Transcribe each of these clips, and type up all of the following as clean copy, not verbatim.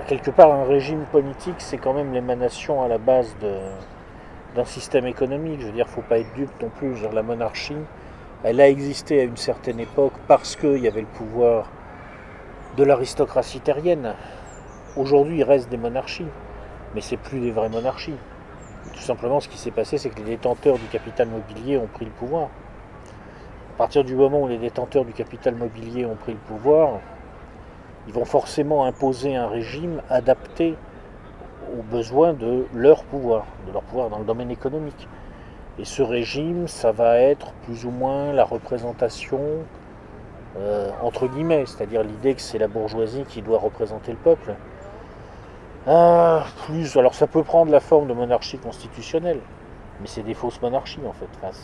quelque part, un régime politique, c'est quand même l'émanation à la base d'un système économique. Je veux dire, il ne faut pas être dupe non plus. Je veux dire, la monarchie, elle a existé à une certaine époque parce qu'il y avait le pouvoir de l'aristocratie terrienne. Aujourd'hui, il reste des monarchies, mais c'est plus des vraies monarchies. Tout simplement, ce qui s'est passé, c'est que les détenteurs du capital mobilier ont pris le pouvoir. À partir du moment où les détenteurs du capital mobilier ont pris le pouvoir, ils vont forcément imposer un régime adapté aux besoins de leur pouvoir dans le domaine économique. Et ce régime, ça va être plus ou moins la représentation entre guillemets, c'est-à-dire l'idée que c'est la bourgeoisie qui doit représenter le peuple. Alors ça peut prendre la forme de monarchie constitutionnelle, mais c'est des fausses monarchies en fait. Enfin,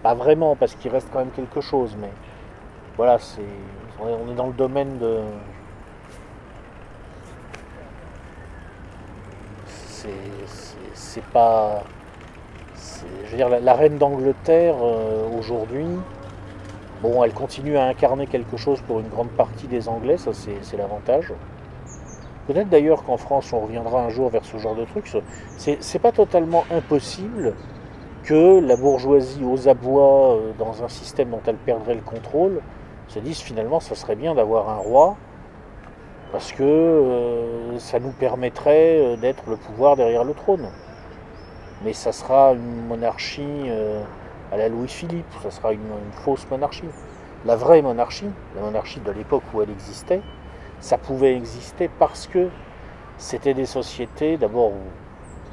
pas vraiment, parce qu'il reste quand même quelque chose, mais voilà, on est dans le domaine de... C'est pas... Je veux dire, la reine d'Angleterre, aujourd'hui, bon, elle continue à incarner quelque chose pour une grande partie des Anglais, ça c'est l'avantage. Peut-être d'ailleurs qu'en France, on reviendra un jour vers ce genre de truc. C'est pas totalement impossible que la bourgeoisie aux abois, dans un système dont elle perdrait le contrôle, se dise finalement ça serait bien d'avoir un roi parce que ça nous permettrait d'être le pouvoir derrière le trône. Mais ça sera une monarchie à la Louis-Philippe, ça sera une fausse monarchie. La vraie monarchie, la monarchie de l'époque où elle existait, ça pouvait exister parce que c'était des sociétés, d'abord où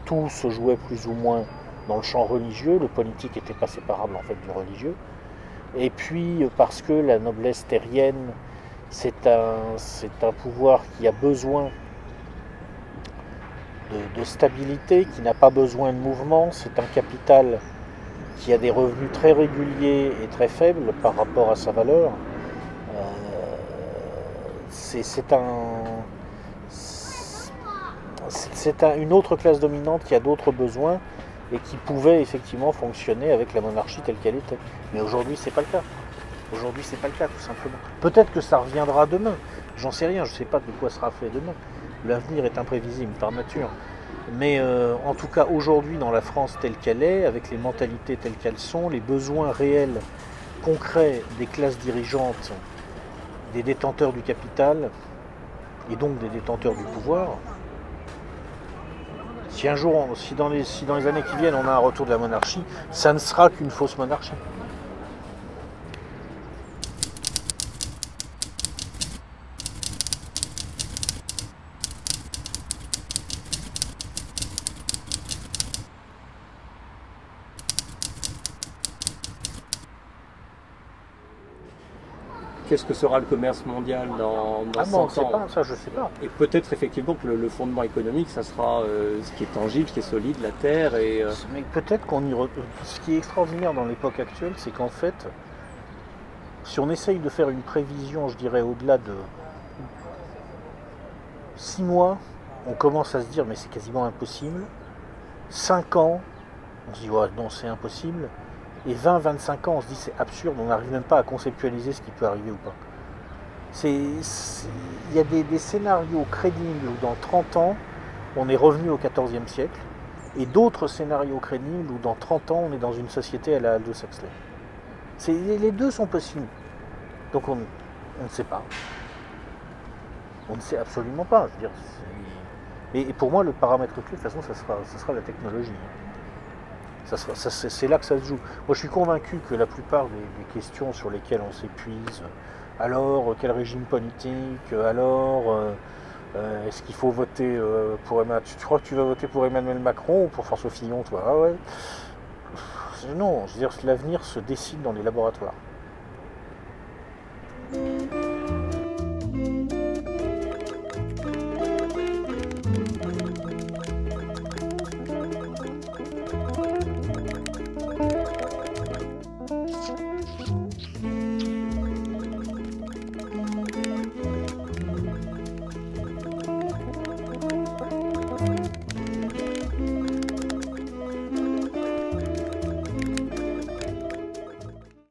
tout se jouait plus ou moins dans le champ religieux, le politique n'était pas séparable en fait du religieux, et puis parce que la noblesse terrienne, c'est un pouvoir qui a besoin de stabilité, qui n'a pas besoin de mouvement, c'est un capital qui a des revenus très réguliers et très faibles par rapport à sa valeur. Une autre classe dominante qui a d'autres besoins et qui pouvait effectivement fonctionner avec la monarchie telle qu'elle était. Mais aujourd'hui, c'est pas le cas. Aujourd'hui, c'est pas le cas, tout simplement. Peut-être que ça reviendra demain. J'en sais rien, je ne sais pas de quoi sera fait demain. L'avenir est imprévisible par nature. Mais en tout cas, aujourd'hui, dans la France telle qu'elle est, avec les mentalités telles qu'elles sont, les besoins réels, concrets des classes dirigeantes, des détenteurs du capital, et donc des détenteurs du pouvoir, si un jour, si dans les années qui viennent, on a un retour de la monarchie, ça ne sera qu'une fausse monarchie. Qu'est-ce que sera le commerce mondial dans Ah bon, on ne 100 sait ans? pas, ça je sais pas. Et peut-être effectivement que le fondement économique, ça sera ce qui est tangible, ce qui est solide, la terre. Mais peut-être ce qui est extraordinaire dans l'époque actuelle, c'est qu'en fait, si on essaye de faire une prévision, je dirais au-delà de 6 mois, on commence à se dire mais c'est quasiment impossible. 5 ans, on se dit ouais, non c'est impossible. Et 20-25 ans, on se dit c'est absurde, on n'arrive même pas à conceptualiser ce qui peut arriver ou pas. Il y a des scénarios crédibles où dans 30 ans, on est revenu au XIVe siècle, et d'autres scénarios crédibles où dans 30 ans, on est dans une société à la Aldous Huxley. Les deux sont possibles. Donc on ne sait pas. On ne sait absolument pas. Je veux dire, et pour moi, le paramètre clé, de toute façon, ça sera la technologie. C'est là que ça se joue. Moi, je suis convaincu que la plupart des questions sur lesquelles on s'épuise, alors quel régime politique, alors est-ce qu'il faut voter pour Emmanuel, tu crois que tu vas voter pour Emmanuel Macron ou pour François Fillon, toi? Ah ouais. Non, je veux dire, l'avenir se décide dans les laboratoires.